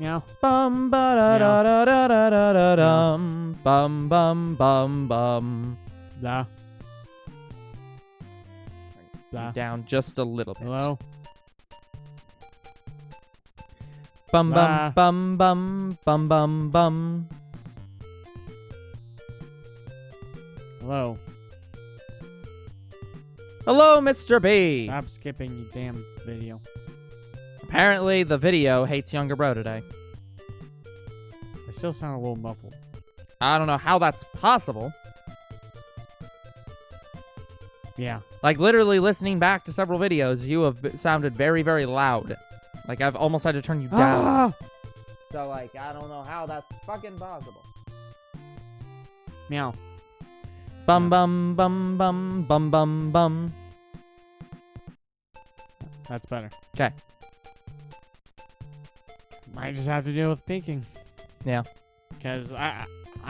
Meow. Bum ba da da da da da da da dum. Bum bum bum bum. Blah. Blah. Down just a little bit. Hello? Bum Blah. bum bum bum bum bum bum. Hello? Hello, Mr. B. Stop skipping, you damn video. Apparently, the video hates younger bro today. I still sound a little muffled. I don't know how that's possible. Yeah. Like, literally listening back to several videos, you have sounded very, very loud. Like, I've almost had to turn you down. So, like, I don't know how that's fucking possible. Meow. Bum bum bum bum bum bum bum. That's better. Okay. Might just have to deal with peaking. Yeah. Because I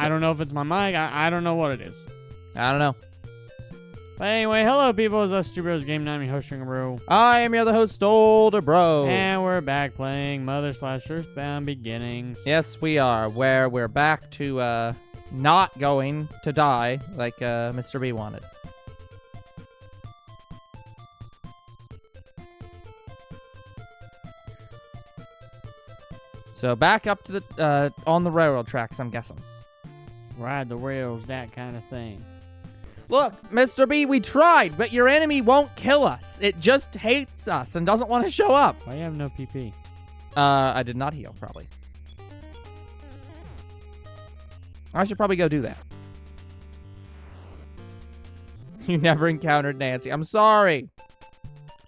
don't know if it's my mic. I don't know what it is. I don't know. But anyway, hello people. It's us, Two Bros Game Night. I'm your host, Bro. I am your other host, Older Bro. And we're back playing Mother/Earthbound Beginnings. Yes, we are. Where we're back to not going to die like Mr. B wanted. So back up to the on the railroad tracks, I'm guessing. Ride the rails, that kind of thing. Look, Mr. B, we tried, but your enemy won't kill us. It just hates us and doesn't want to show up. Why you have no PP? I did not heal, probably. I should probably go do that. You never encountered Nancy. I'm sorry.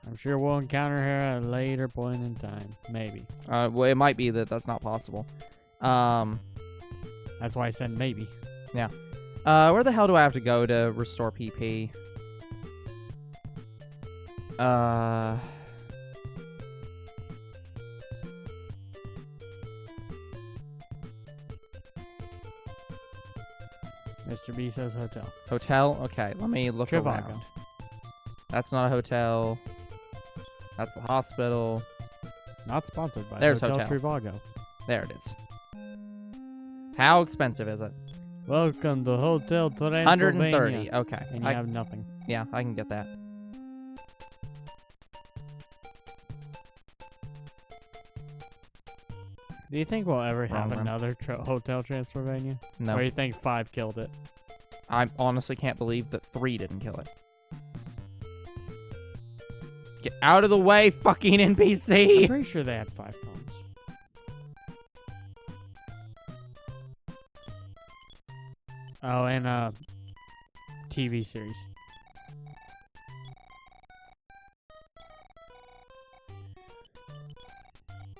I'm sure we'll encounter her at a later point in time. Maybe. Well, it might be that that's not possible. That's why I said maybe. Yeah. Where the hell do I have to go to restore PP? Mr. B says hotel. Hotel? Okay, let me look Trivago. around. That's not a hotel. That's the hospital. Not sponsored by There's Hotel hotel. Trivago. There it is. How expensive is it? Welcome to Hotel Transylvania. 130. Okay. And you have nothing. Yeah, I can get that. Do you think we'll ever Wrong have room. another Hotel Transylvania? No. Or do you think 5 killed it? I honestly can't believe that 3 didn't kill it. Get out of the way, fucking I'm NPC! pretty sure they had 5 phones. Oh, and a TV series.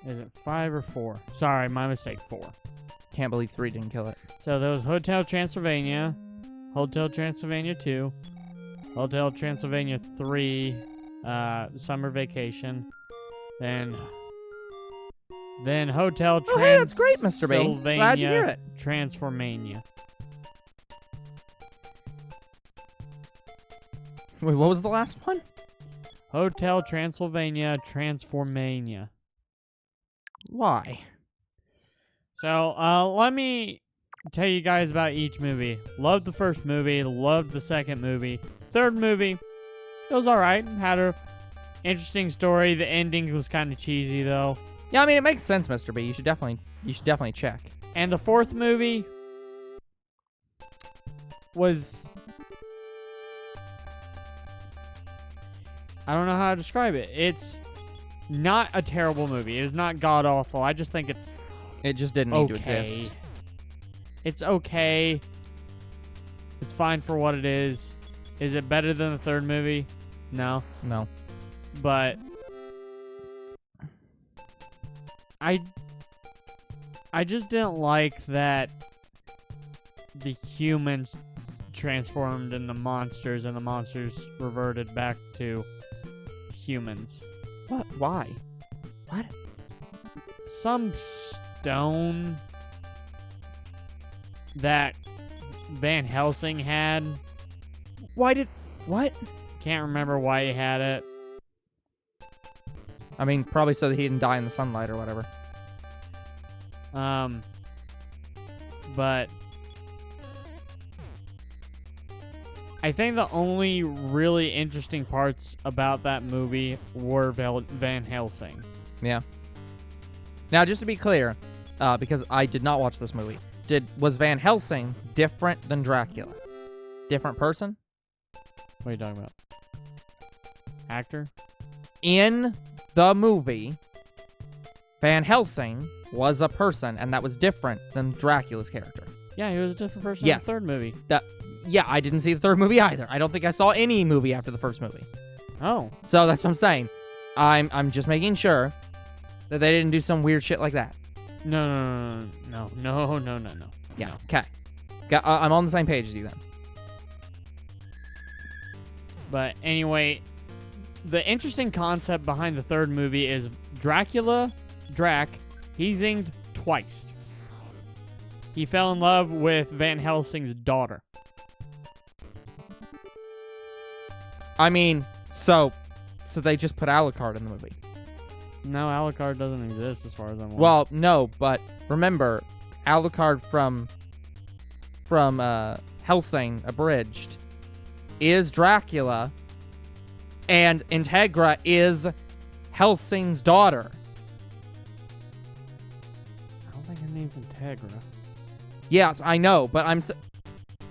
Is it 5 or 4? Sorry, my mistake. 4. Can't believe 3 didn't kill it. So there was Hotel Transylvania, Hotel Transylvania 2, Hotel Transylvania 3, Summer Vacation, then Hotel Oh, hey, that's great, Mr. B. Glad to hear it. Transformania. Wait, what was the last one? Hotel Transylvania Transformania. Why? So, let me tell you guys about each movie. Loved the first movie, loved the second movie. Third movie, it was alright. Had a interesting story. The ending was kind of cheesy, though. Yeah, I mean, it makes sense, Mr. B. You should definitely check. And the fourth movie was... I don't know how to describe it. It's not a terrible movie. It is not god-awful. I just think it's It just didn't need to okay. exist. It's okay. It's fine for what it is. Is it better than the third movie? No. No. But I just didn't like that the humans transformed into monsters and the monsters reverted back to humans. What? Why? What? Some stone that Van Helsing had. Why did... What? Can't remember why he had it. I mean, probably so that he didn't die in the sunlight or whatever. But I think the only really interesting parts about that movie were Van Helsing. Yeah. Now, just to be clear, because I did not watch this movie, was Van Helsing different than Dracula? Different person? What are you talking about? Actor? In the movie, Van Helsing was a person, and that was different than Dracula's character. Yeah, he was a different person Yes. in the third movie. Yeah, I didn't see the third movie either. I don't think I saw any movie after the first movie. Oh. So that's what I'm saying. I'm just making sure that they didn't do some weird shit like that. No. Yeah, okay. I'm on the same page as you then. But anyway, the interesting concept behind the third movie is Drac, he zinged twice. He fell in love with Van Helsing's daughter. I mean, so they just put Alucard in the movie. No, Alucard doesn't exist as far as I'm aware. Well, no, but remember, Alucard from Helsing Abridged is Dracula, and Integra is Helsing's daughter. I don't think her name's Integra. Yes, I know, but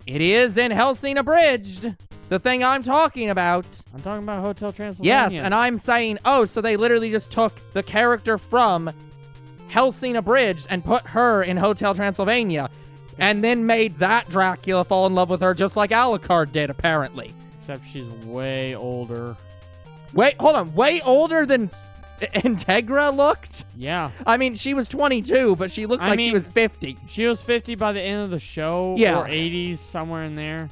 it is in Helsing Abridged, the thing I'm talking about. I'm talking about Hotel Transylvania. Yes, and I'm saying, oh, so they literally just took the character from Helsing Abridged and put her in Hotel Transylvania, and then made that Dracula fall in love with her just like Alucard did, apparently. Except she's way older. Wait, hold on. Way older than Integra looked? Yeah. I mean, she was 22, but she looked like she was 50. She was 50 by the end of the show. Yeah. Or 80s, somewhere in there.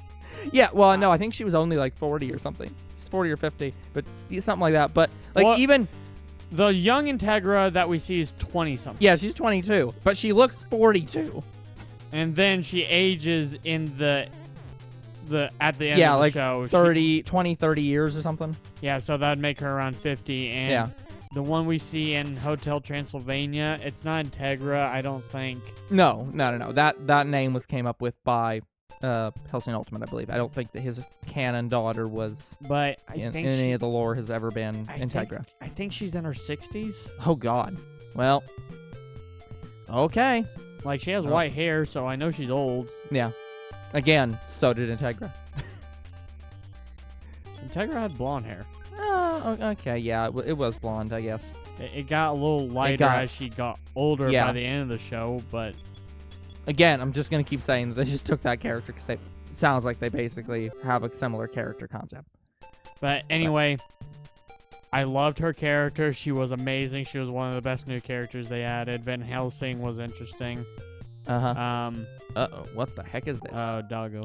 Yeah, well, no, I think she was only like 40 or something. 40 or 50, but something like that. But, like, Well, even... The young Integra that we see is 20-something. Yeah, she's 22, but she looks 42. And then she ages in at the end Yeah, of the like show. 30 years or something. Yeah, so that'd make her around 50. And Yeah. the one we see in Hotel Transylvania, it's not Integra, I don't think. No. That name came up with by Helsing Ultimate, I believe. I don't think that his canon daughter was But I in think any of the lore has ever been Integra. I think she's in her 60s. Oh, God. Well, okay. Like, she has Oh. white hair, so I know she's old. Yeah. Again, so did Integra. Integra had blonde hair. Okay, yeah, it was blonde, I guess. It got a little lighter as she got older by the end of the show, but... Again, I'm just going to keep saying that they just took that character because it sounds like they basically have a similar character concept. But anyway, I loved her character. She was amazing. She was one of the best new characters they added. Van Helsing was interesting. Uh-huh. Uh-oh, what the heck is this? Oh, doggo.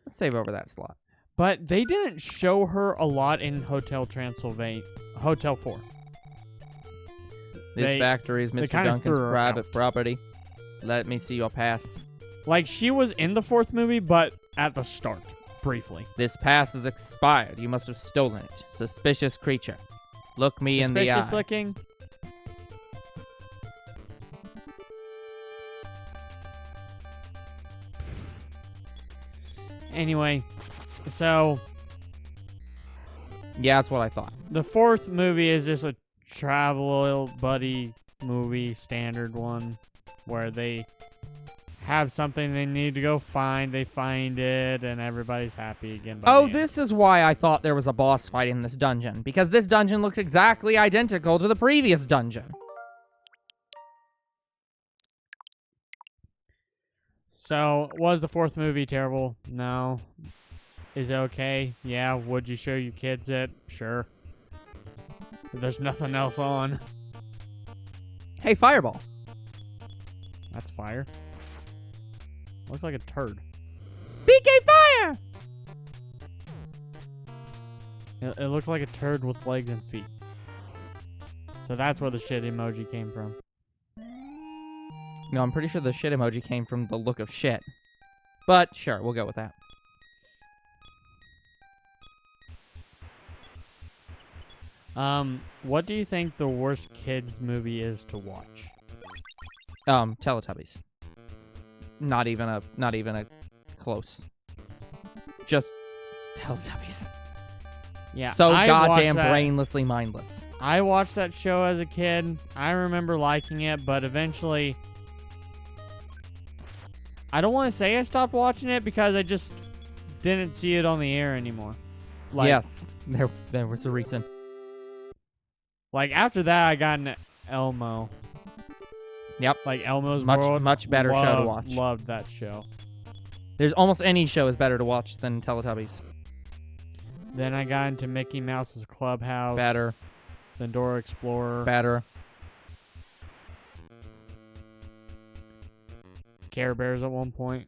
Let's save over that slot. But they didn't show her a lot in Hotel Transylvania. Hotel 4. This factory is Mr. kinda Duncan's threw her private out. property. Let me see your pass. Like, she was in the fourth movie, but at the start, briefly. This pass is expired. You must have stolen it. Suspicious creature. Look me in the eye. Suspicious looking. Anyway, so Yeah, that's what I thought. the fourth movie is just a travel buddy movie, standard one, where they have something they need to go find, they find it, and everybody's happy again. By the end. This is why I thought there was a boss fight in this dungeon. Because this dungeon looks exactly identical to the previous dungeon. So, was the fourth movie terrible? No. Is it okay? Yeah. Would you show your kids it? Sure. There's nothing else on. Hey, Fireball. That's fire. Looks like a turd. PK Fire! It looks like a turd with legs and feet. So that's where the shit emoji came from. No, I'm pretty sure the shit emoji came from the look of shit. But sure, we'll go with that. What do you think the worst kids movie is to watch? Teletubbies. Not even a close. Just Teletubbies. Yeah, So I goddamn watched that- brainlessly mindless. I watched that show as a kid. I remember liking it, but eventually, I don't want to say I stopped watching it because I just didn't see it on the air anymore. Like, Yes, there was a reason. Like after that, I got into Elmo. Yep. Like Elmo's Much- World. much better show to watch. Loved that show. There's almost any show is better to watch than Teletubbies. Then I got into Mickey Mouse's Clubhouse. Better. Then Dora Explorer. Better. Care Bears at one point.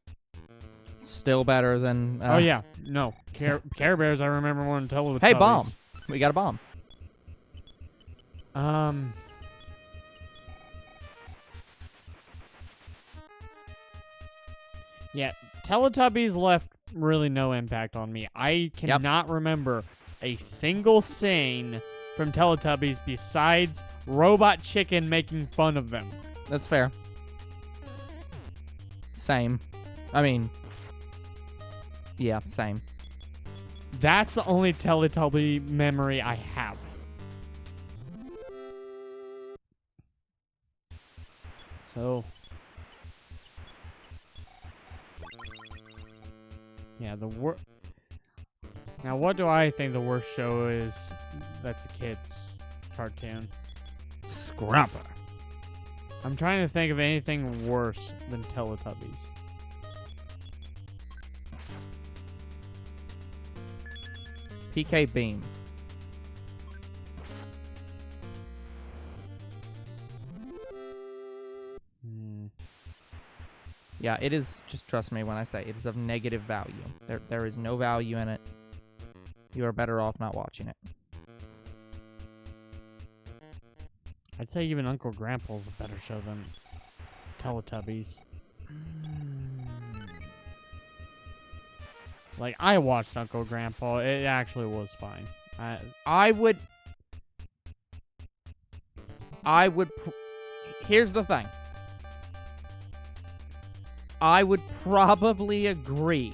Still better than... Oh yeah, no. Care Bears I remember wanting to tell with Hey, Teletubbies. bomb. We got a bomb. Yeah, Teletubbies left really no impact on me. I cannot remember a single scene from Teletubbies besides Robot Chicken making fun of them. That's fair. Same. I mean... Yeah, same. That's the only Teletubby memory I have. So... Yeah, Now, what do I think the worst show is that's a kid's cartoon? Scrapper. I'm trying to think of anything worse than Teletubbies. PK Beam. Yeah, it is, just trust me when I say it is of negative value. There is no value in it. You are better off not watching it. I'd say even Uncle Grandpa's a better show than Teletubbies. Like, I watched Uncle Grandpa. It actually was fine. Here's the thing. I would probably agree.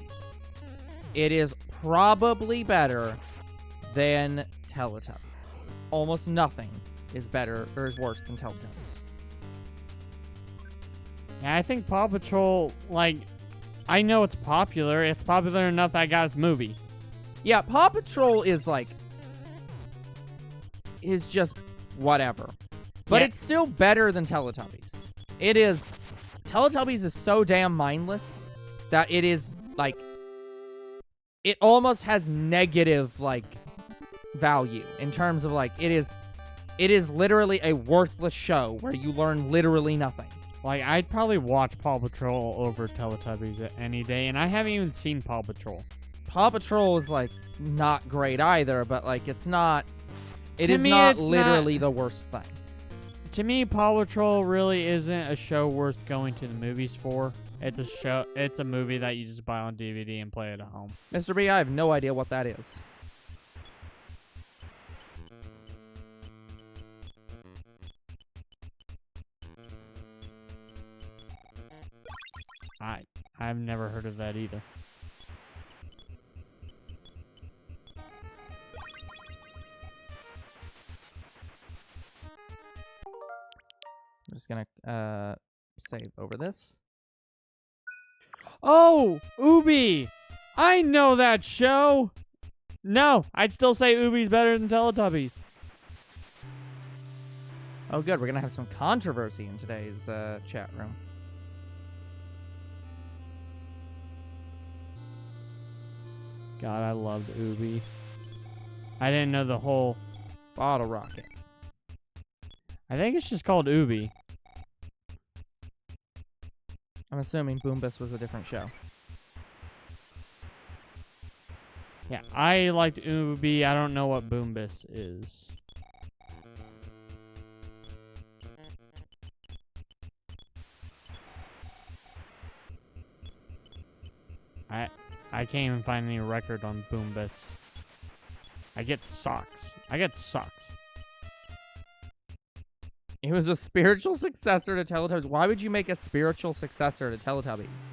It is probably better than Teletubbies. Almost nothing is better or is worse than Teletubbies. Yeah, I think Paw Patrol, like, I know it's popular. It's popular enough that I got its movie. Yeah, Paw Patrol is just whatever. But Yeah. it's still better than Teletubbies. It is... Teletubbies is so damn mindless that it is, like... It almost has negative, like, value in terms of, like, it is literally a worthless show where you learn literally nothing. Like, I'd probably watch Paw Patrol over Teletubbies any day, and I haven't even seen Paw Patrol. Paw Patrol is, like, not great either, but, like, it's not... It To is me, not it's literally the worst thing. To me, Paw Patrol really isn't a show worth going to the movies for. It's a movie that you just buy on DVD and play at home. Mr. B, I have no idea what that is. I've never heard of that either. I'm just gonna save over this. Oh, Ubi! I know that show! No, I'd still say Ubi's better than Teletubbies. Oh, good. We're gonna have some controversy in today's chat room. God, I loved Ubi. I didn't know the whole... Bottle Rocket. I think it's just called Ubi. I'm assuming Boombus was a different show. Yeah, I liked Ubi. I don't know what Boombus is. I can't even find any record on Boombus. I get socks. It was a spiritual successor to Teletubbies. Why would you make a spiritual successor to Teletubbies?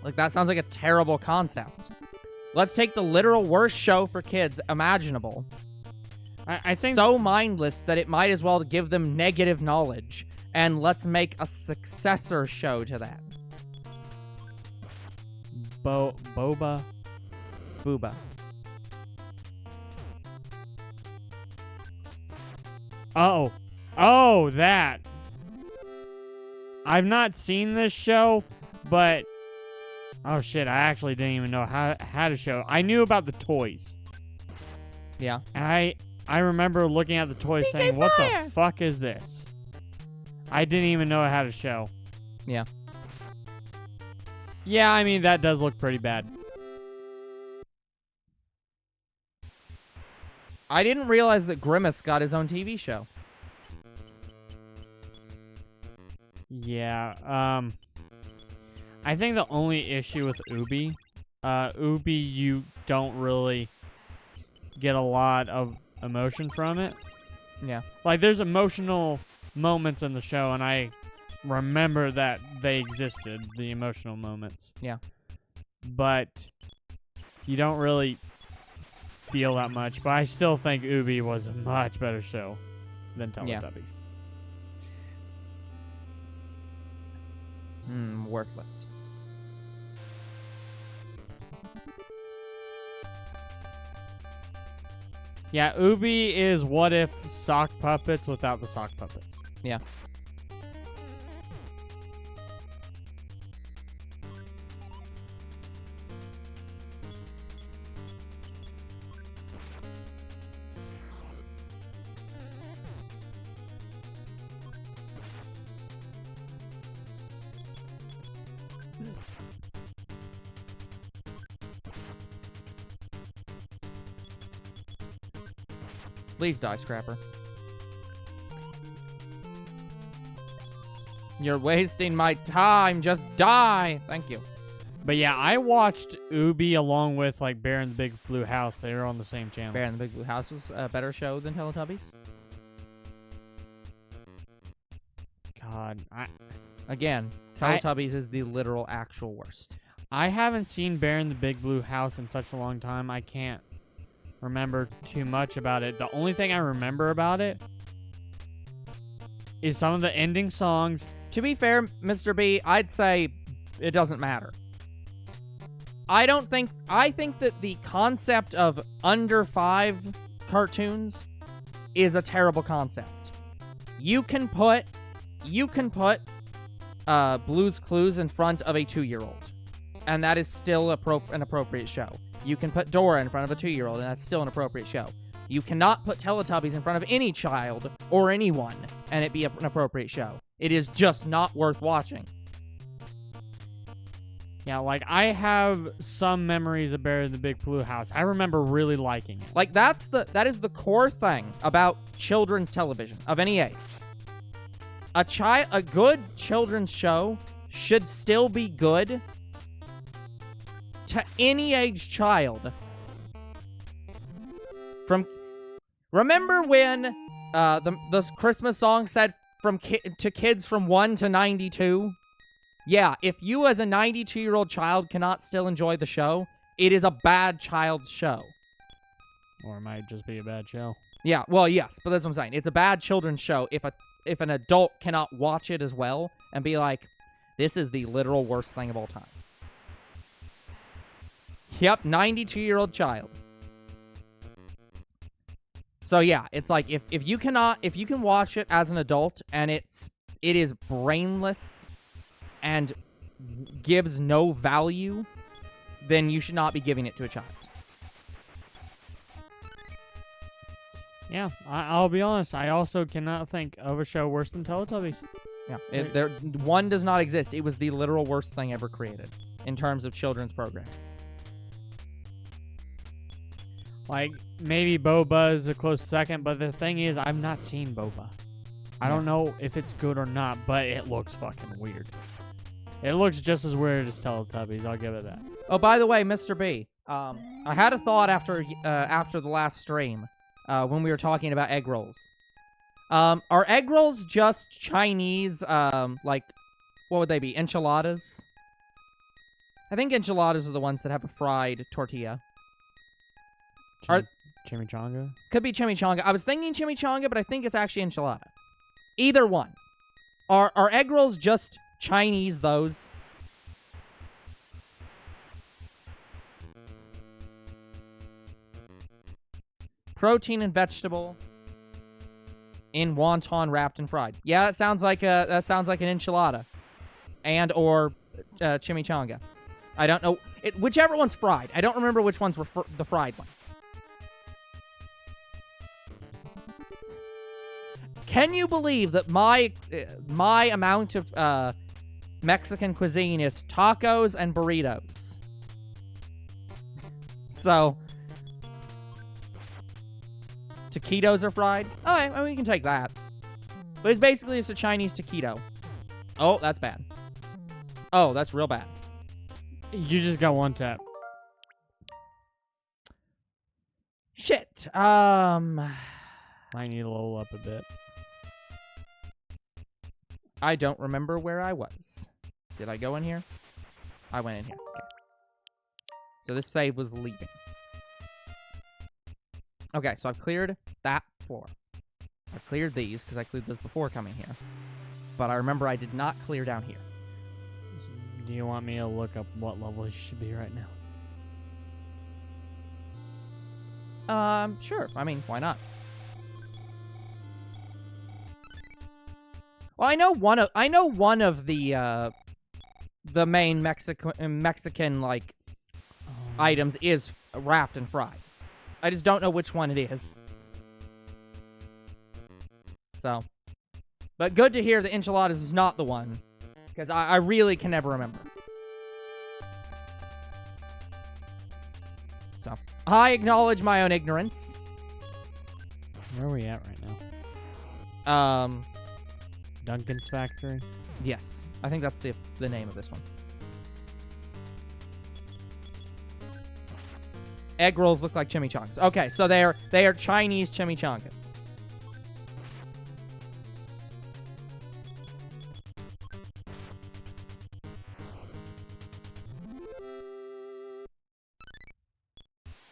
Like, that sounds like a terrible concept. Let's take the literal worst show for kids imaginable. I think so mindless that it might as well give them negative knowledge. And let's make a successor show to that. Boba. Booba. Oh, that. I've not seen this show, but oh shit, I actually didn't even know how to show. I knew about the toys. Yeah. And I remember looking at the toys saying, "What the fuck is this?" I didn't even know how to show. Yeah. Yeah, I mean that does look pretty bad. I didn't realize that Grimace got his own TV show. Yeah, I think the only issue with Ubi, you don't really get a lot of emotion from it. Yeah. Like, there's emotional moments in the show, and I remember that they existed, the emotional moments. Yeah. But you don't really feel that much. But I still think Ubi was a much better show than Teletubbies. Worthless. Yeah, Ubi is what if sock puppets without the sock puppets. Yeah. Please die, Scrapper. You're wasting my time. Just die. Thank you. But yeah, I watched Ubi along with like Bear in the Big Blue House. They were on the same channel. Bear in the Big Blue House was a better show than Teletubbies. God, Again, Teletubbies is the literal actual worst. I haven't seen Bear in the Big Blue House in such a long time. I can't remember too much about it. The only thing I remember about it is some of the ending songs. To be fair, Mr. B, I'd say it doesn't matter. I think that the concept of under 5 cartoons is a terrible concept. You can put Blue's Clues in front of a 2-year-old, and that is still an appropriate show. You can put Dora in front of a 2-year-old, and that's still an appropriate show. You cannot put Teletubbies in front of any child or anyone, and it be an appropriate show. It is just not worth watching. Yeah, like, I have some memories of Bear in the Big Blue House. I remember really liking it. Like, that is the core thing about children's television of any age. A good children's show should still be good to any age child. Remember when the Christmas song said to kids from 1 to 92? Yeah, if you as a 92-year-old child cannot still enjoy the show, it is a bad child's show. Or it might just be a bad show. Yeah, well, yes, but that's what I'm saying. It's a bad children's show if an adult cannot watch it as well and be like, this is the literal worst thing of all time. Yep, 92-year-old child. So yeah, it's like if you can watch it as an adult and it is brainless and gives no value, then you should not be giving it to a child. Yeah, I'll be honest. I also cannot think of a show worse than Teletubbies. Yeah, one does not exist. It was the literal worst thing ever created in terms of children's programming. Like, maybe Boba is a close second, but the thing is, I've not seen Boba. I don't know if it's good or not, but it looks fucking weird. It looks just as weird as Teletubbies, I'll give it that. Oh, by the way, Mr. B, I had a thought after the last stream, when we were talking about egg rolls. Are egg rolls just Chinese, like, what would they be? Enchiladas? I think enchiladas are the ones that have a fried tortilla. Chimichanga? Could be chimichanga. I was thinking chimichanga, but I think it's actually enchilada. Either one. Are egg rolls just Chinese, those? Protein and vegetable in wonton wrapped and fried. Yeah, that sounds like an enchilada, and or chimichanga. I don't know. Whichever one's fried. I don't remember which ones were the fried one. Can you believe that my amount of Mexican cuisine is tacos and burritos? So, taquitos are fried? Alright, well, we can take that. But it's basically just a Chinese taquito. Oh, that's bad. Oh, that's real bad. You just got one tap. Shit. Might need to level up a bit. I don't remember where I was. Did I go in here? I went in here. Okay. So this save was leaving. Okay, so I've cleared that floor. I cleared these because I cleared those before coming here. But I remember I did not clear down here. Do you want me to look up what level you should be right now? Sure. I mean, why not? Well, I know one of the main Mexican like items is wrapped and fried. I just don't know which one it is. So, but good to hear the enchiladas is not the one, because I really can never remember. So, I acknowledge my own ignorance. Where are we at right now? Duncan's Factory? Yes. I think that's the name of this one. Egg rolls look like chimichangas. Okay, so they are Chinese chimichangas.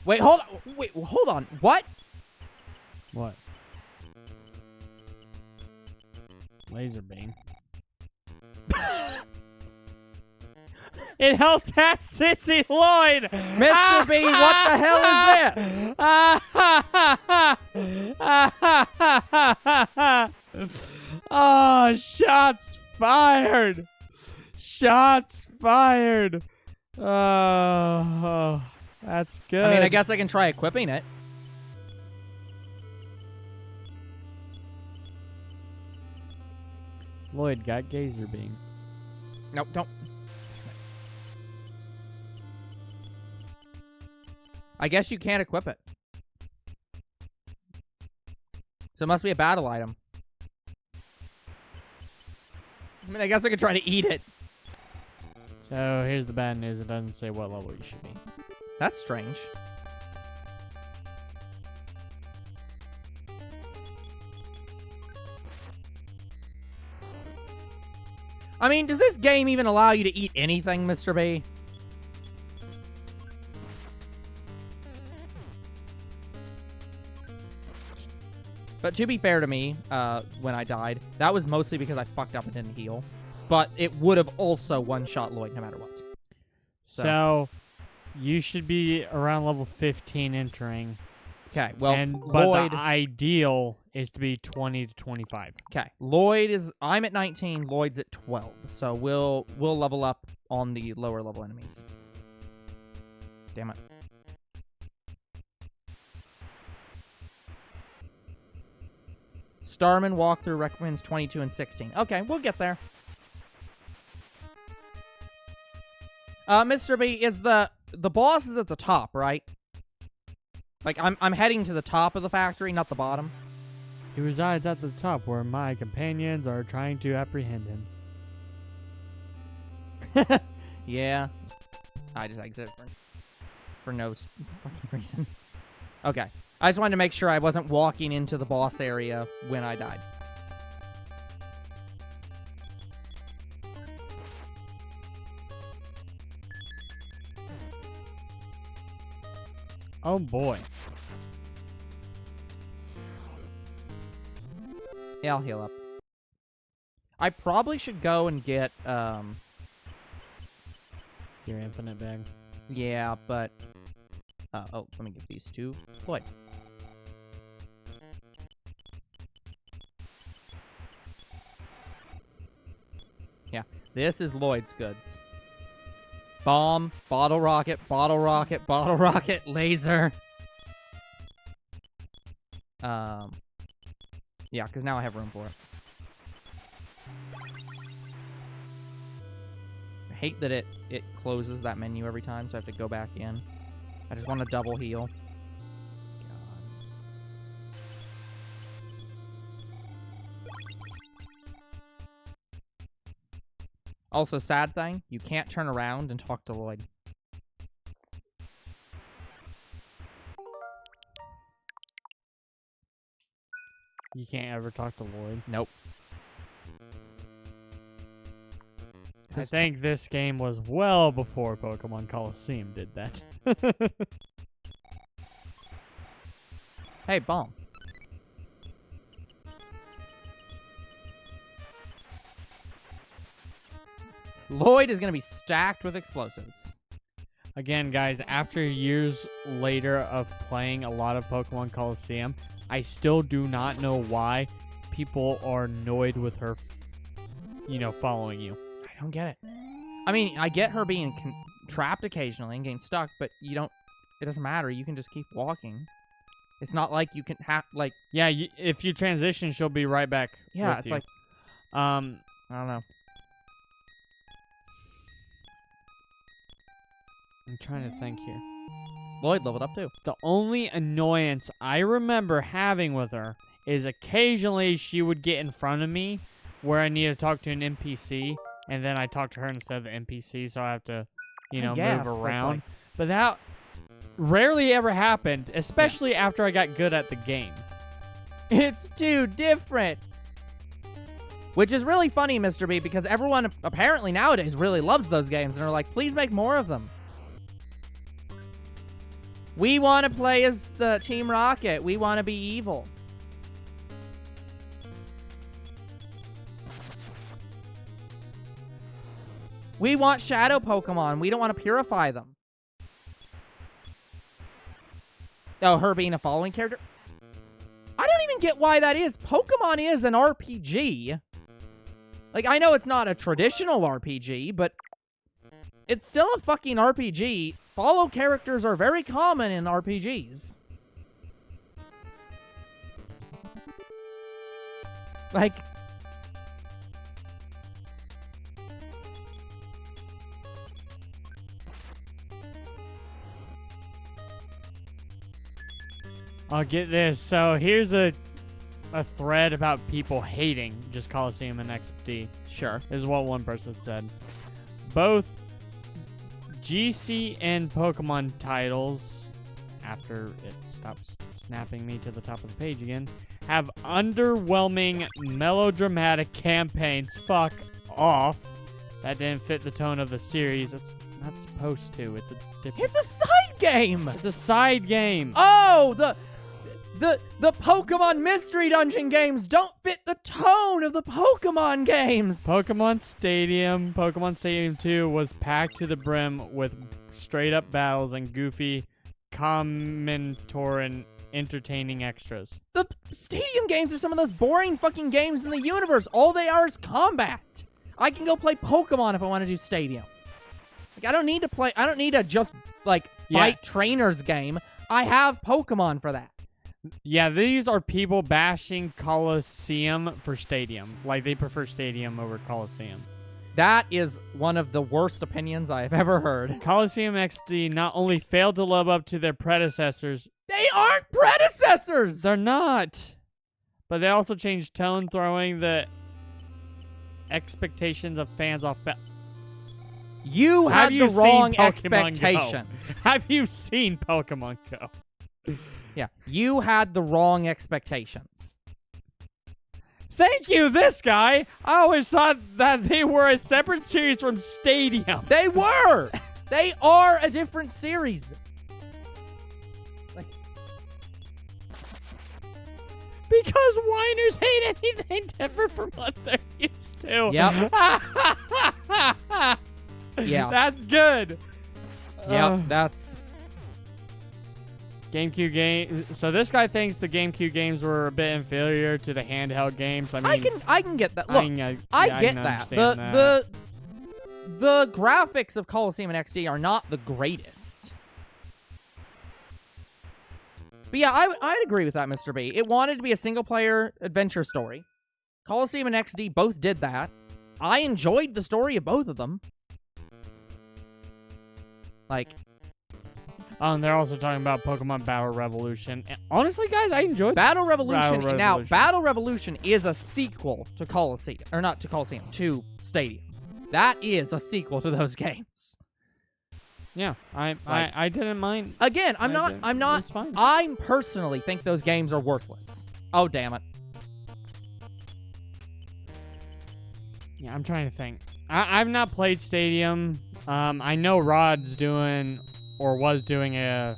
Wait, hold on. Wait, hold on. What? What? Laser beam. It helps that Sissy Lloyd! Mr. B, what the hell is this? Oh, shots fired! Shots fired! Oh, that's good. I mean, I guess I can try equipping it. Lloyd got Gazer Beam. Nope, don't. I guess you can't equip it. So it must be a battle item. I mean, I guess I could try to eat it. So here's the bad news. It doesn't say what level you should be. That's strange. I mean, does this game even allow you to eat anything, Mr. B? But to be fair to me, when I died, that was mostly because I fucked up and didn't heal. But it would have also one-shot Lloyd no matter what. So you should be around level 15 entering. Okay, well, but Lloyd... the ideal is to be 20 to 25. Okay, Lloyd is... I'm at 19, Lloyd's at 12. So we'll level up on the lower level enemies. Damn it. Starman walkthrough recommends 22 and 16. Okay, we'll get there. Mr. B, is the boss is at the top, right? Like, I'm heading to the top of the factory, not the bottom. He resides at the top where my companions are trying to apprehend him. Yeah. I just exited for no fucking reason. Okay. I just wanted to make sure I wasn't walking into the boss area when I died. Oh boy. Yeah, I'll heal up. I probably should go and get, Your infinite bag. yeah, but... oh, let me give these to Lloyd. Yeah, this is Lloyd's goods. Bomb, bottle rocket, bottle rocket, bottle rocket, laser. Yeah, because now I have room for it. I hate that it closes that menu every time, so I have to go back in. I just want to double heal. God. Also, sad thing, you can't turn around and talk to Lloyd. You can't ever talk to Lloyd. Nope. I think this game was well before Pokemon Colosseum did that. Hey, bomb. Lloyd is going to be stacked with explosives. Again, guys, after years later of playing a lot of Pokemon Colosseum, I still do not know why people are annoyed with her, following you. I don't get it. I mean, I get her being trapped occasionally and getting stuck, but you don't... It doesn't matter. You can just keep walking. It's not like you can have, like... Yeah, if you transition, she'll be right back Yeah, with it's you. like... I don't know. I'm trying to think here. Lloyd leveled up too. The only annoyance I remember having with her is occasionally she would get in front of me where I need to talk to an NPC, and then I talk to her instead of the NPC, so I have to, move around. But that rarely ever happened, especially after I got good at the game. It's too different. Which is really funny, Mr. B, because everyone apparently nowadays really loves those games and are like, please make more of them. We want to play as the Team Rocket. We want to be evil. We want shadow Pokemon. We don't want to purify them. Oh, her being a following character? I don't even get why that is. Pokemon is an RPG. Like, I know it's not a traditional RPG, but it's still a fucking RPG. Follow characters are very common in RPGs. Like... I'll get this. So here's a thread about people hating just Colosseum and XD. Sure. This is what one person said. Both GC and Pokemon titles, after it stops snapping me to the top of the page again, have underwhelming melodramatic campaigns. Fuck off. That didn't fit the tone of the series. It's not supposed to. It's a different... It's a side game! It's a side game. Oh, the Pokemon Mystery Dungeon games don't fit the tone of the Pokemon games! Pokemon Stadium 2 was packed to the brim with straight-up battles and goofy commentary and entertaining extras. The Stadium games are some of those boring fucking games in the universe. All they are is combat. I can go play Pokemon if I want to do Stadium. Like, I don't need to just, like, fight trainers game. I have Pokemon for that. Yeah, these are people bashing Colosseum for Stadium. Like, they prefer Stadium over Colosseum. That is one of the worst opinions I have ever heard. Colosseum XD not only failed to live up to their predecessors... They aren't predecessors! They're not! But they also changed tone, throwing the expectations of fans off... You had the wrong expectations. expectations. Have you seen Pokemon Go? Yeah, you had the wrong expectations. Thank you, this guy. I always thought that they were a separate series from Stadium. They were! They are a different series. Like, Because whiners hate anything different from what they're used to. Yep. Yeah. That's good. Yep, that's... GameCube game. So this guy thinks the GameCube games were a bit inferior to the handheld games. I mean, I can get that. Look, I get that. The graphics of Colosseum and XD are not the greatest. But yeah, I'd agree with that, Mr. B. It wanted to be a single-player adventure story. Colosseum and XD both did that. I enjoyed the story of both of them. Like... they're also talking about Pokemon Battle Revolution. And honestly, guys, I enjoyed Battle Revolution. Battle Now, Revolution. Battle Revolution is a sequel to Colosseum. Or not to Colosseum, to Stadium. That is a sequel to those games. Yeah, I didn't mind. Again, I'm not. It's fine. I personally think those games are worthless. Oh, damn it. Yeah, I'm trying to think. I've not played Stadium. I know Rod's doing or was doing a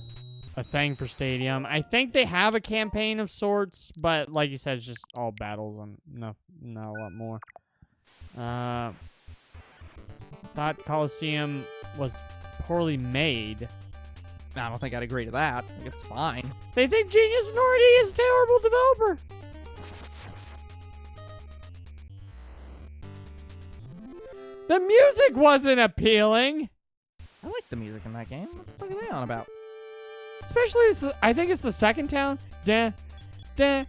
thing for Stadium. I think they have a campaign of sorts, but like you said, it's just all battles and not a lot more. Thought Colosseum was poorly made. I don't think I'd agree to that. It's fine. They think Genius Nordy is a terrible developer. The music wasn't appealing. I like the music in that game. What the fuck are they on about? Especially, I think it's the second town. Oh,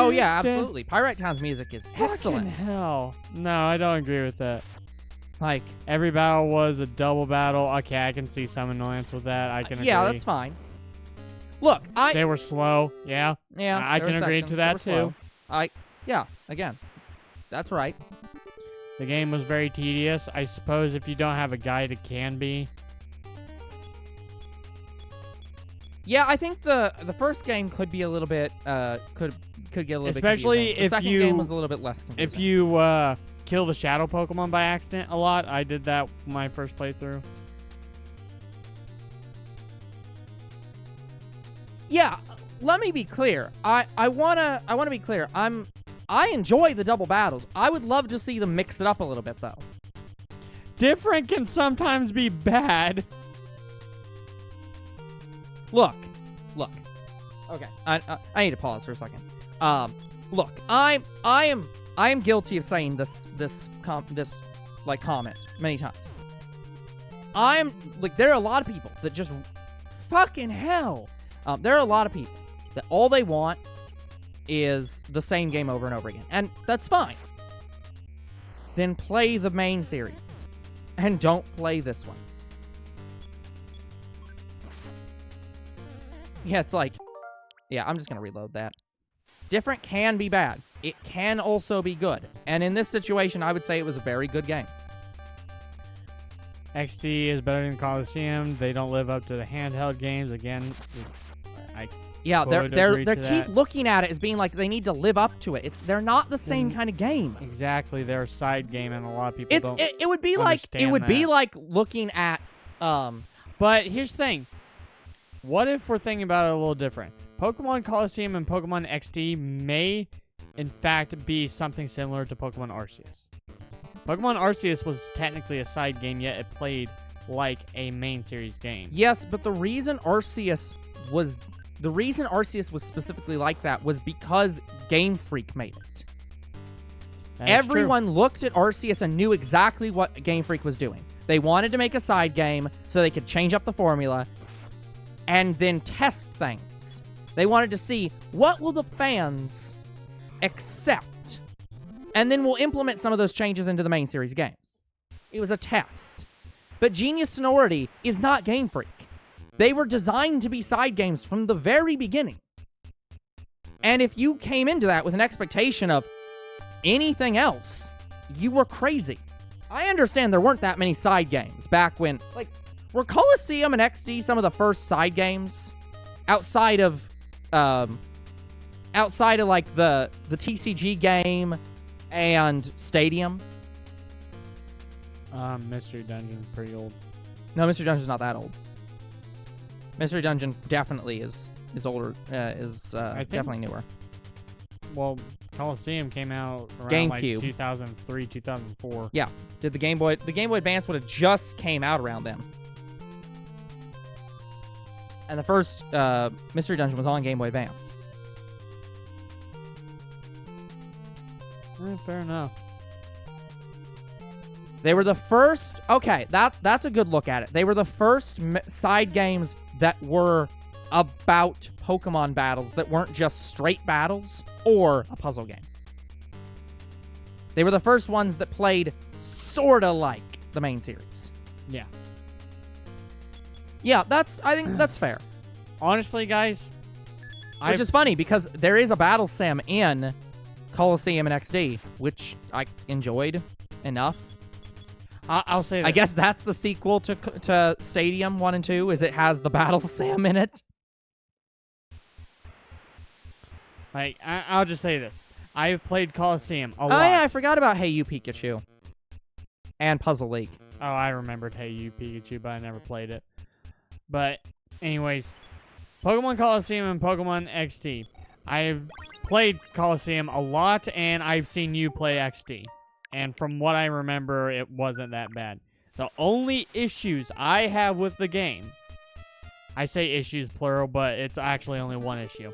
yeah, absolutely. Pirate Town's music is excellent. Fucking hell. No, I don't agree with that. Like, every battle was a double battle. Okay, I can see some annoyance with that. I can agree. Yeah, that's fine. Look, They were slow. Yeah. Yeah, I can agree to that, too. Yeah, again, that's right. The game was very tedious. I suppose if you don't have a guide, it can be. Yeah, I think the first game could be a little bit could get a little Especially bit confusing. The if second game was a little bit less confusing. If you kill the shadow Pokemon by accident a lot, I did that my first playthrough. Yeah, let me be clear. I wanna be clear. I enjoy the double battles. I would love to see them mix it up a little bit though. Different can sometimes be bad. Look. Okay, I need to pause for a second. Look, I am guilty of saying this comment many times. There are a lot of people that just fucking hell. There are a lot of people that all they want is the same game over and over again, and that's fine. Then play the main series, and don't play this one. Yeah, it's like, yeah, I'm just gonna reload that. Different can be bad. It can also be good. And in this situation, I would say it was a very good game. XD is better than Colosseum. They don't live up to the handheld games. Again, Yeah, they keep that. looking at it as being like they need to live up to it. They're not the same kind of game. Exactly, they're a side game, and a lot of people don't. It would be like looking at But here's the thing. What if we're thinking about it a little different? Pokemon Colosseum and Pokemon XD may, in fact, be something similar to Pokemon Arceus. Pokemon Arceus was technically a side game, yet it played like a main series game. Yes, but the reason Arceus was specifically like that was because Game Freak made it. Everyone looked at Arceus and knew exactly what Game Freak was doing. They wanted to make a side game so they could change up the formula and then test things. They wanted to see, what will the fans accept? And then we'll implement some of those changes into the main series games. It was a test. But Genius Sonority is not Game Freak. They were designed to be side games from the very beginning. And if you came into that with an expectation of anything else, you were crazy. I understand there weren't that many side games back when, were Colosseum and XD some of the first side games outside of like the TCG game and Stadium? Mystery Dungeon's pretty old. No, Mystery Dungeon's not that old. Mystery Dungeon definitely is older. Definitely newer. Well, Colosseum came out around GameCube. like 2003, 2004. Yeah. Did the Game Boy Advance would have just came out around then. And the first Mystery Dungeon was on Game Boy Advance. Fair enough. They were the first... Okay, that's a good look at it. They were the first side games that were about Pokemon battles that weren't just straight battles or a puzzle game. They were the first ones that played sort of like the main series. Yeah. Yeah, I think that's fair. Honestly, guys... Which is funny, because there is a battle sim in Colosseum and XD, which I enjoyed enough. I'll say that. I guess that's the sequel to Stadium 1 and 2, is it has the battle sim in it. Like, I'll just say this. I've played Colosseum a lot. Oh, yeah, I forgot about Hey You Pikachu. And Puzzle League. Oh, I remembered Hey You Pikachu, but I never played it. But, anyways, Pokemon Colosseum and Pokemon XD. I've played Colosseum a lot, and I've seen you play XD. And from what I remember, it wasn't that bad. The only issues I have with the game, I say issues plural, but it's actually only one issue,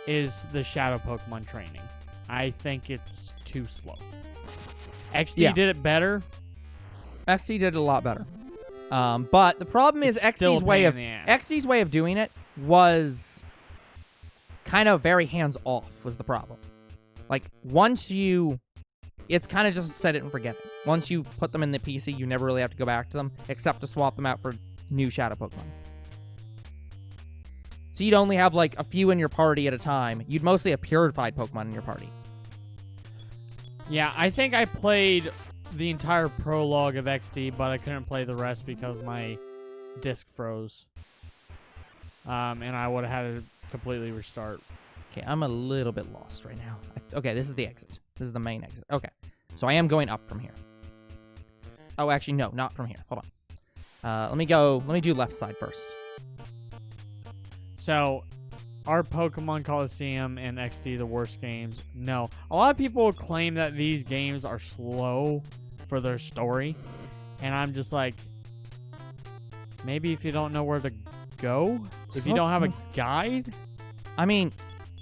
is the Shadow Pokemon training. I think it's too slow. XD did it better. XD did it a lot better. But the problem is XD's way of doing it was kind of very hands-off was the problem. Like, it's kind of just set it and forget it. Once you put them in the PC, you never really have to go back to them, except to swap them out for new Shadow Pokemon. So you'd only have, like, a few in your party at a time. You'd mostly have purified Pokemon in your party. Yeah, I think I played the entire prologue of XD, but I couldn't play the rest because my disc froze. And I would have had to completely restart. Okay, I'm a little bit lost right now. Okay, this is the exit. This is the main exit. Okay, so I am going up from here. Oh, actually, no, not from here. Hold on. Let me do left side first. So, are Pokemon Colosseum and XD the worst games? No. A lot of people claim that these games are slow for their story. And I'm just like, maybe if you don't know where to go? If you don't have a guide? I mean,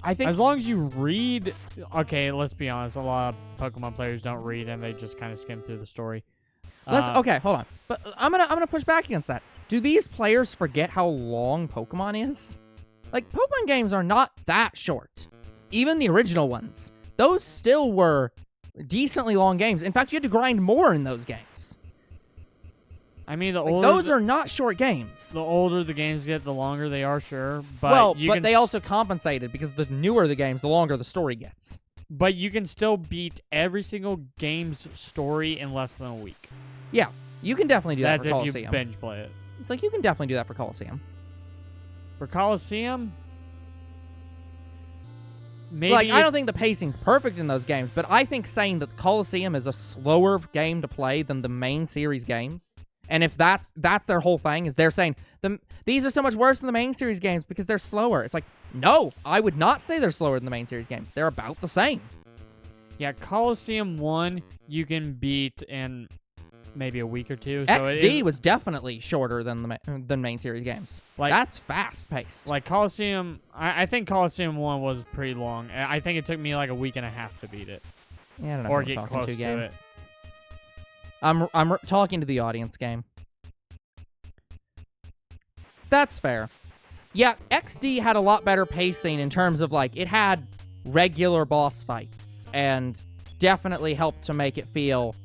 I think... As long as you read... Okay, let's be honest. A lot of Pokemon players don't read, and they just kind of skim through the story. Okay, hold on. But I'm gonna push back against that. Do these players forget how long Pokemon is? Like, Pokemon games are not that short. Even the original ones. Those still were decently long games. In fact, you had to grind more in those games. I mean, those are not short games. The older the games get, the longer they are, sure. But but they also compensated because the newer the games, the longer the story gets. But you can still beat every single game's story in less than a week. Yeah, you can definitely do that for Colosseum. That's if you binge play it. It's like, you can definitely do that for Colosseum. For Colosseum? Maybe like, I don't think the pacing's perfect in those games, but I think saying that Colosseum is a slower game to play than the main series games, and if that's their whole thing, is they're saying, these are so much worse than the main series games because they're slower. It's like, no, I would not say they're slower than the main series games. They're about the same. Yeah, Colosseum 1, you can beat in maybe a week or two. So XD was definitely shorter than main series games. Like, that's fast paced. Like Colosseum, I think Colosseum 1 was pretty long. I think it took me like a week and a half to beat it. Yeah, I don't know or if get close to it. I'm talking to the audience, game. That's fair. Yeah, XD had a lot better pacing in terms of, like, it had regular boss fights and definitely helped to make it feel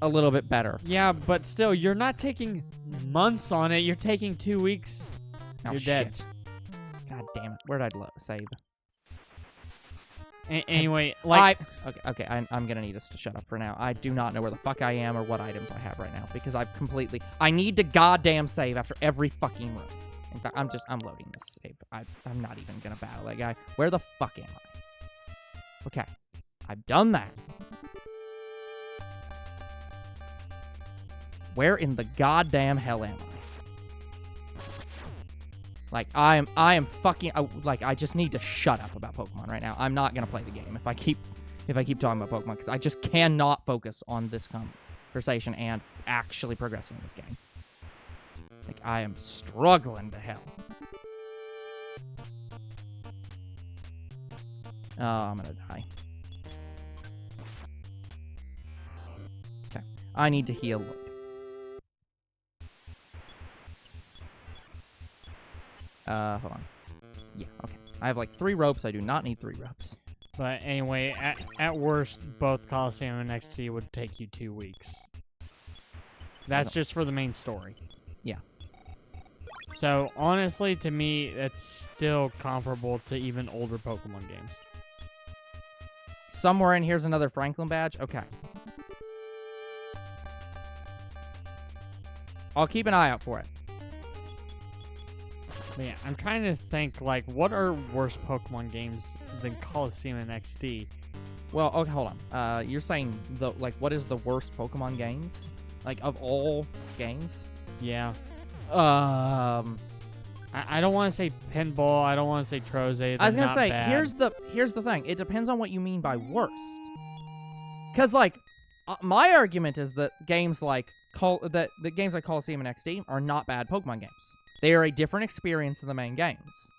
a little bit better. Yeah, but still, you're not taking months on it. You're taking 2 weeks. Oh, you're shit. dead. God damn it. Where did I save? Anyway, like... I'm gonna need us to shut up for now. I do not know where the fuck I am or what items I have right now because I need to goddamn save after every fucking room. In fact, I'm loading this save. I'm not even gonna battle that guy. Where the fuck am I? Okay, I've done that. Where in the goddamn hell am I? Like, I am fucking, like, I just need to shut up about Pokemon right now. I'm not gonna play the game if I keep talking about Pokemon, because I just cannot focus on this conversation and actually progressing in this game. Like, I am struggling to hell. Oh, I'm gonna die. Okay, I need to heal. Hold on. Yeah, okay. I have like 3 ropes. I do not need 3 ropes. But anyway, at worst, both Colosseum and XT would take you 2 weeks. That's just for the main story. Yeah. So, honestly, to me, it's still comparable to even older Pokemon games. Somewhere in here's another Franklin badge? Okay. I'll keep an eye out for it. But yeah, I'm trying to think, like, what are worse Pokemon games than Colosseum and XD? Well, okay, hold on. You're saying, what is the worst Pokemon games? Like, of all games? Yeah. I I don't want to say pinball. I don't want to say Troze. was gonna say, bad. here's the thing. It depends on what you mean by worst. Because, like, my argument is that games like the games like Colosseum and XD are not bad Pokemon games. They are a different experience than the main games,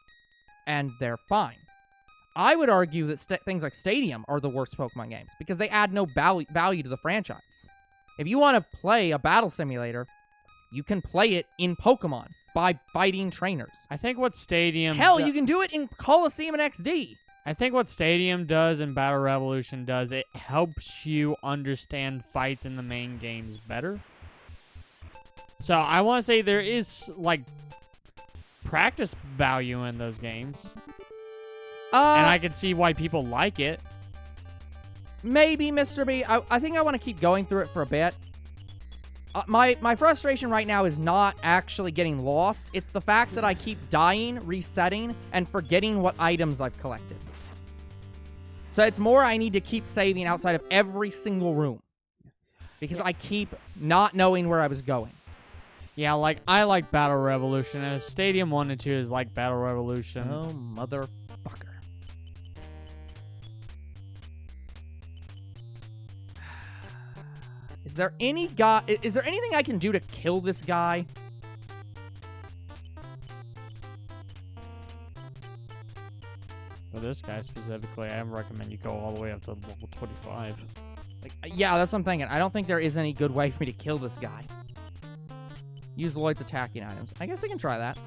and they're fine. I would argue that things like Stadium are the worst Pokemon games because they add no value to the franchise. If you want to play a battle simulator, you can play it in Pokemon by fighting trainers. I think what Stadium... Hell, you can do it in Colosseum and XD. I think what Stadium does and Battle Revolution does, it helps you understand fights in the main games better. So I want to say there is, like, practice value in those games. And I can see why people like it. Maybe, Mr. B. I think I want to keep going through it for a bit. My frustration right now is not actually getting lost. It's the fact that I keep dying, resetting, and forgetting what items I've collected. So it's more I need to keep saving outside of every single room. Because I keep not knowing where I was going. Yeah, like, I like Battle Revolution, and if Stadium 1 and 2 is like Battle Revolution... Oh, motherfucker. Is there anything I can do to kill this guy? For this guy specifically, I recommend you go all the way up to level 25. Like, yeah, that's what I'm thinking. I don't think there is any good way for me to kill this guy. Use Lloyd's attacking items. I guess I can try that.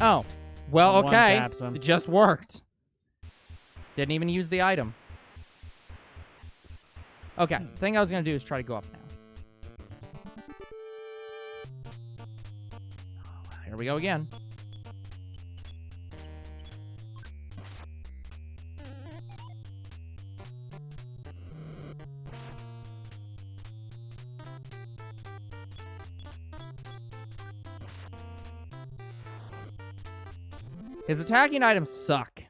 Oh. Well, okay. It just worked. Didn't even use the item. Okay. The thing I was going to do is try to go up now. Here we go again. His attacking items suck.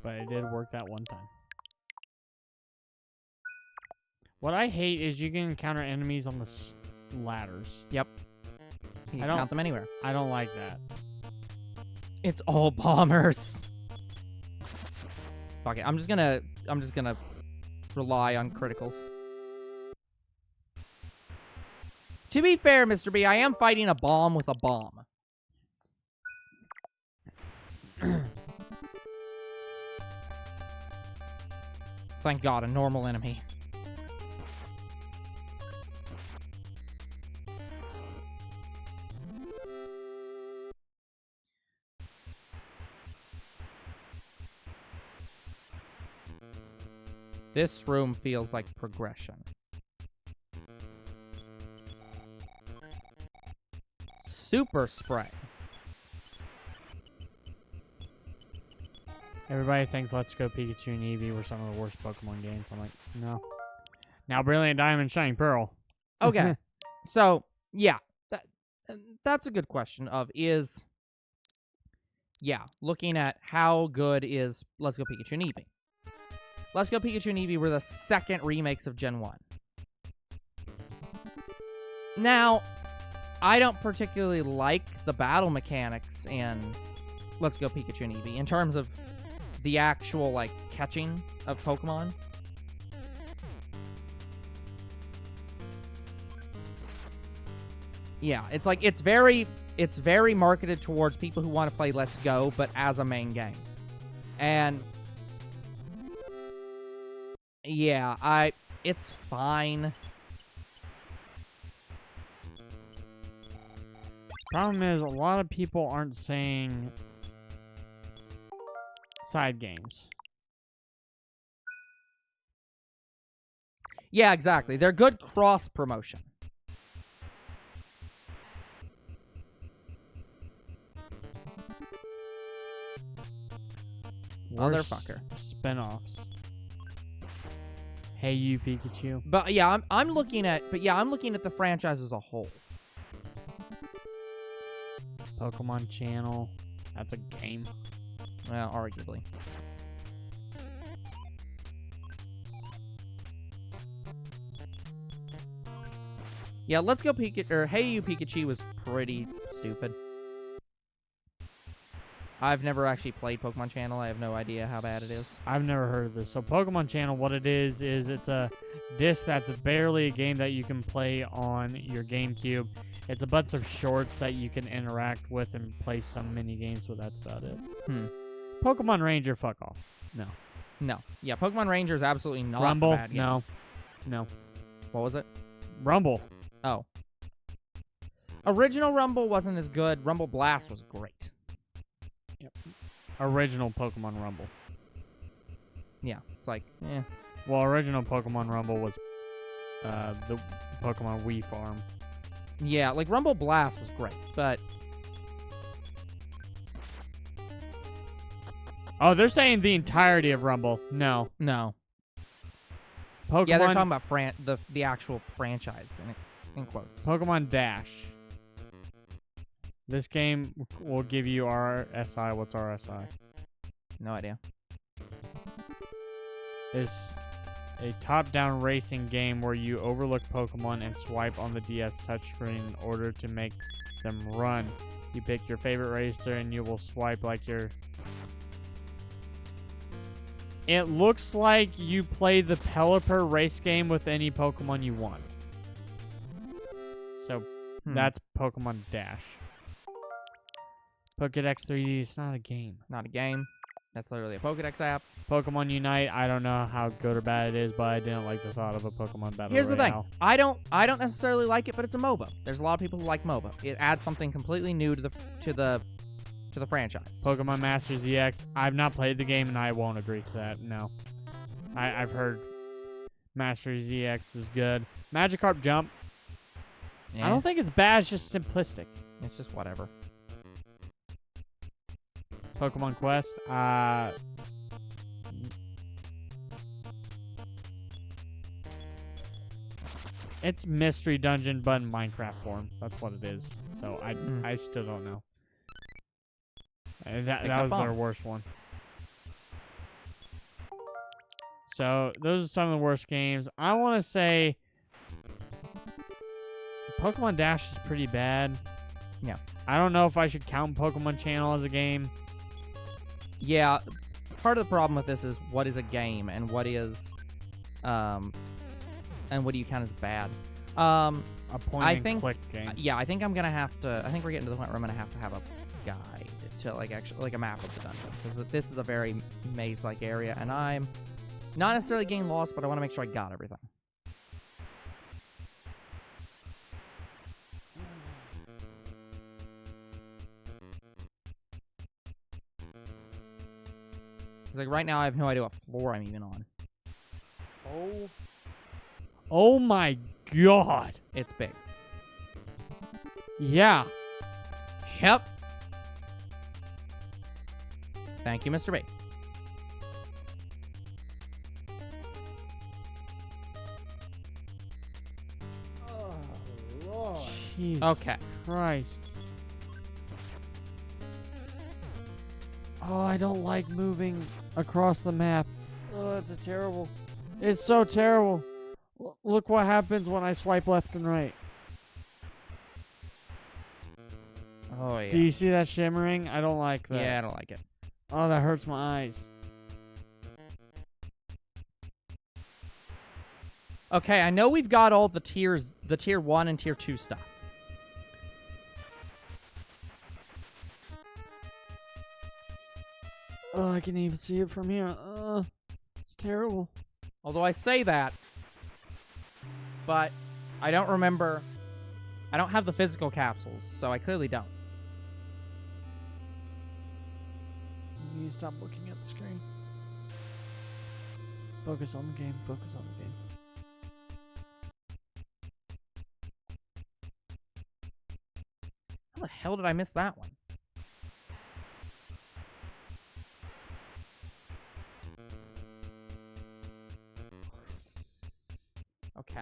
But it did work that one time. What I hate is you can encounter enemies on the ladders. Yep. You can count them anywhere. I don't like that. It's all bombers. Fuck it. I'm just gonna rely on criticals. To be fair, Mr. B, I am fighting a bomb with a bomb. Thank God, a normal enemy. This room feels like progression. Super spray. Everybody thinks Let's Go Pikachu and Eevee were some of the worst Pokemon games. I'm like, no. Now Brilliant Diamond, Shining Pearl. Okay. So, yeah. That's a good question looking at how good is Let's Go Pikachu and Eevee. Let's Go Pikachu and Eevee were the second remakes of Gen 1. Now, I don't particularly like the battle mechanics in Let's Go Pikachu and Eevee in terms of the actual, like, catching of Pokemon. Yeah, it's like it's very marketed towards people who want to play Let's Go, but as a main game. And yeah, it's fine. Problem is, a lot of people aren't saying side games. Yeah, exactly. They're good cross promotion. Motherfucker. Spinoffs. Hey You Pikachu. But yeah, I'm looking at the franchise as a whole. Pokemon Channel. That's a game. Well, arguably. Yeah, Let's Go Pikachu, or Hey You Pikachu was pretty stupid. I've never actually played Pokemon Channel. I have no idea how bad it is. I've never heard of this. So Pokemon Channel, what it is it's a disc that's barely a game that you can play on your GameCube. It's a bunch of shorts that you can interact with and play some mini games with. That's about it. Pokemon Ranger, fuck off. No. Yeah, Pokemon Ranger is absolutely not Rumble, a bad game. No. What was it? Rumble. Oh. Original Rumble wasn't as good. Rumble Blast was great. Yep. Original Pokemon Rumble. Yeah, it's like, eh. Well, original Pokemon Rumble was the Pokemon Wii Farm. Yeah, like Rumble Blast was great, but... Oh, they're saying the entirety of Rumble. No. Pokemon... Yeah, they're talking about the actual franchise, in quotes. Pokemon Dash. This game will give you RSI. What's RSI? No idea. It's a top-down racing game where you overlook Pokemon and swipe on the DS touchscreen in order to make them run. You pick your favorite racer and you will swipe like your... It looks like you play the Pelipper race game with any Pokemon you want. So, that's Pokemon Dash. Pokédex 3D is not a game. Not a game. That's literally a Pokédex app. Pokemon Unite, I don't know how good or bad it is, but I didn't like the thought of a Pokemon Battle Here's the thing. Royale. I don't necessarily like it, but it's a MOBA. There's a lot of people who like MOBA. It adds something completely new to the franchise. Pokemon Masters EX, I've not played the game, and I won't agree to that, no. I've heard Masters EX is good. Magikarp Jump, I don't think it's bad, it's just simplistic. It's just whatever. Pokemon Quest, it's Mystery Dungeon, but in Minecraft form. That's what it is. So I still don't know. That was their worst one. So those are some of the worst games. I want to say Pokemon Dash is pretty bad. Yeah. I don't know if I should count Pokemon Channel as a game. Yeah, part of the problem with this is what is a game and what is, and what do you count as bad? A point-and-click game. Yeah, I think I'm gonna have to. I think we're getting to the point where I'm gonna have to have a guide to like a map of the dungeon, because this is a very maze-like area, and I'm not necessarily getting lost, but I want to make sure I got everything. Like right now, I have no idea what floor I'm even on. Oh my god. It's big. Yeah. Yep. Thank you, Mr. B. Jesus Okay. Christ. Oh, I don't like moving across the map. Oh, it's terrible. It's so terrible. Look what happens when I swipe left and right. Oh, yeah. Do you see that shimmering? I don't like that. Yeah, I don't like it. Oh, that hurts my eyes. Okay, I know we've got all the tiers, the tier 1 and tier 2 stuff. Oh, I can even see it from here. It's terrible. Although I say that, but I don't remember. I don't have the physical capsules, so I clearly don't. You need to stop looking at the screen. Focus on the game. Focus on the game. How the hell did I miss that one? Okay.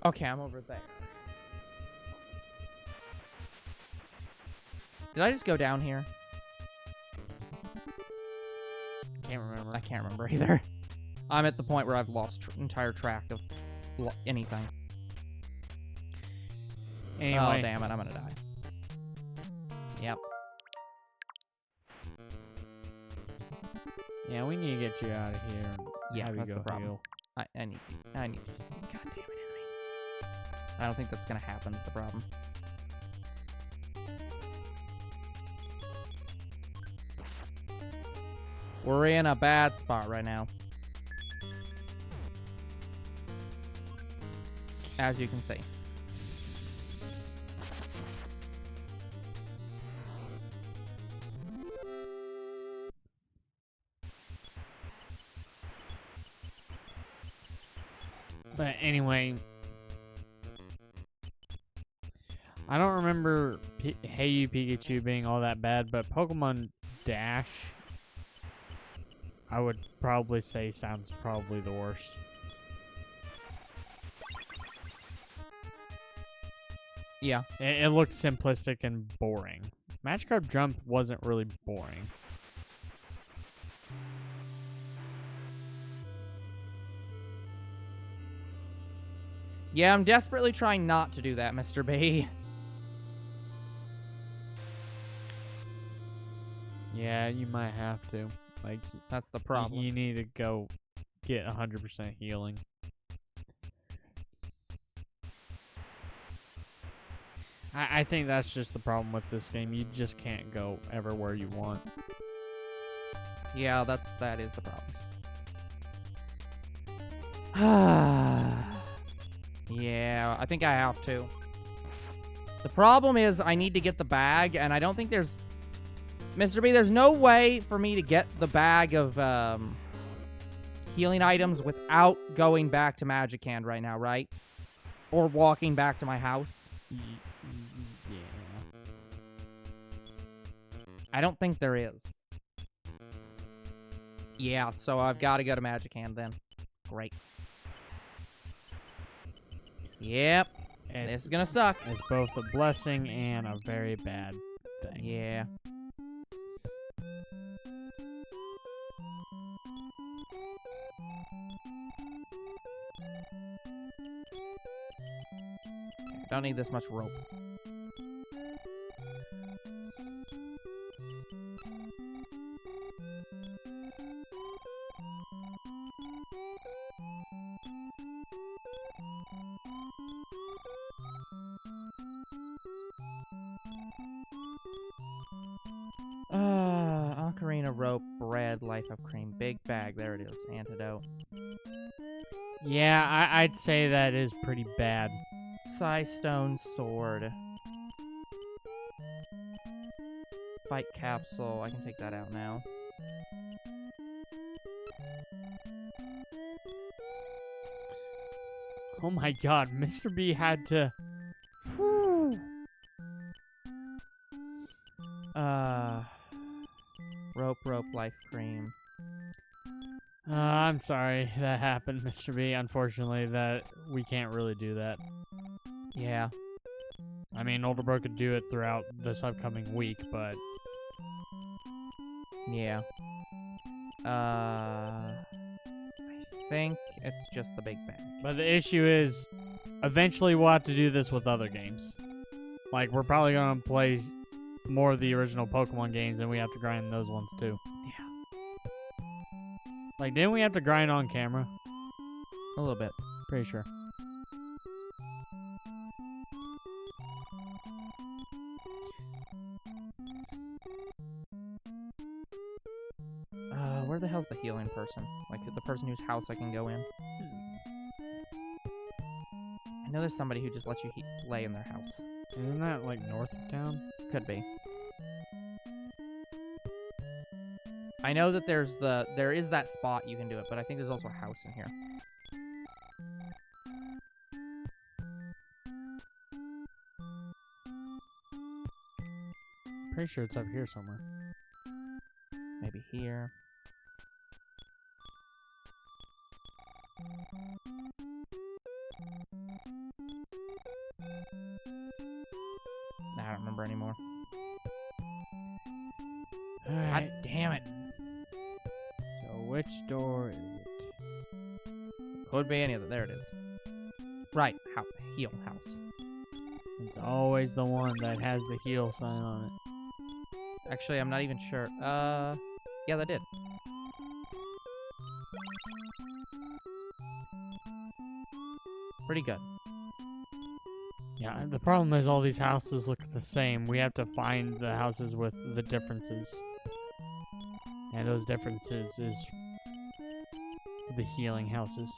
Okay, I'm over there. Did I just go down here? Can't remember. I can't remember either. I'm at the point where I've lost entire track of anything. Anyway. Oh, damn it. I'm gonna die. Yep. Yeah, we need to get you out of here. And Yeah, have you that's go the problem. heal. I need to. God damn it, enemy. I don't think that's gonna happen, is the problem. We're in a bad spot right now. As you can see. But anyway, I don't remember Hey You Pikachu being all that bad, but Pokemon Dash, I would probably say sounds probably the worst. Yeah. It looks simplistic and boring. Magikarp Jump wasn't really boring. Yeah, I'm desperately trying not to do that, Mr. B. Yeah, you might have to. Like, That's the problem. you need to go get 100% healing. I think that's just the problem with this game. You just can't go everywhere you want. Yeah, that is the problem. Yeah, I think I have to. The problem is I need to get the bag, and I don't think there's... Mr. B, there's no way for me to get the bag of healing items without going back to Magic-Hand right now, right? Or walking back to my house. Yeah. I don't think there is. Yeah, so I've got to go to Magic-Hand then. Great. Yep. This is gonna suck. It's both a blessing and a very bad thing. Yeah. Don't need this much rope. Ocarina rope, bread, life of cream, big bag. There it is. Antidote. Yeah, I'd say that is pretty bad. Stone sword. Fight capsule. I can take that out now. Oh my god, Mr. B had to... Whew. Rope, life cream. I'm sorry that happened, Mr. B. Unfortunately, that we can't really do that. Yeah. I mean, Olderbro could do it throughout this upcoming week, but... Yeah. I think it's just the big bag. But the issue is, eventually we'll have to do this with other games. Like, we're probably going to play more of the original Pokemon games, and we have to grind those ones too. Yeah. Like, didn't we have to grind on camera? A little bit. Pretty sure. Where the hell's the healing person? Like, the person whose house I can go in? I know there's somebody who just lets you lay in their house. Isn't that, like, north of town? Could be. I know that there is that spot you can do it, but I think there's also a house in here. Pretty sure it's up here somewhere. Maybe here. I don't remember anymore. Alright. God damn it. So which door is it? Could be any of it. There it is. Right. Heal house. It's always the one that has the heal sign on it. Actually, I'm not even sure. Yeah, that did. Pretty good. Yeah, the problem is all these houses look the same. We have to find the houses with the differences. And those differences is the healing houses.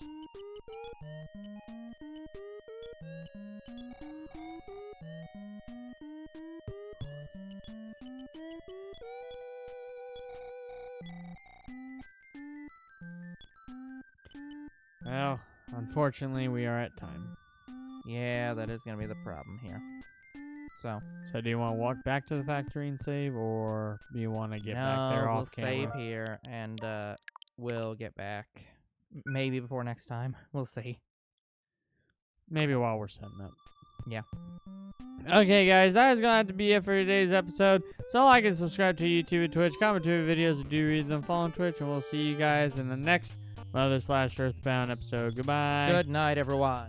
Well, unfortunately, we are at time. Yeah, that is going to be the problem here. So do you want to walk back to the factory and save, or do you want to get back there off camera? We'll save here, and we'll get back. Maybe before next time. We'll see. Maybe while we're setting up. Yeah. Okay, guys, that is going to have to be it for today's episode. So like and subscribe to YouTube and Twitch. Comment to our videos if you do read them. Follow on Twitch, and we'll see you guys in the next Mother/Earthbound episode. Goodbye. Good night, everyone.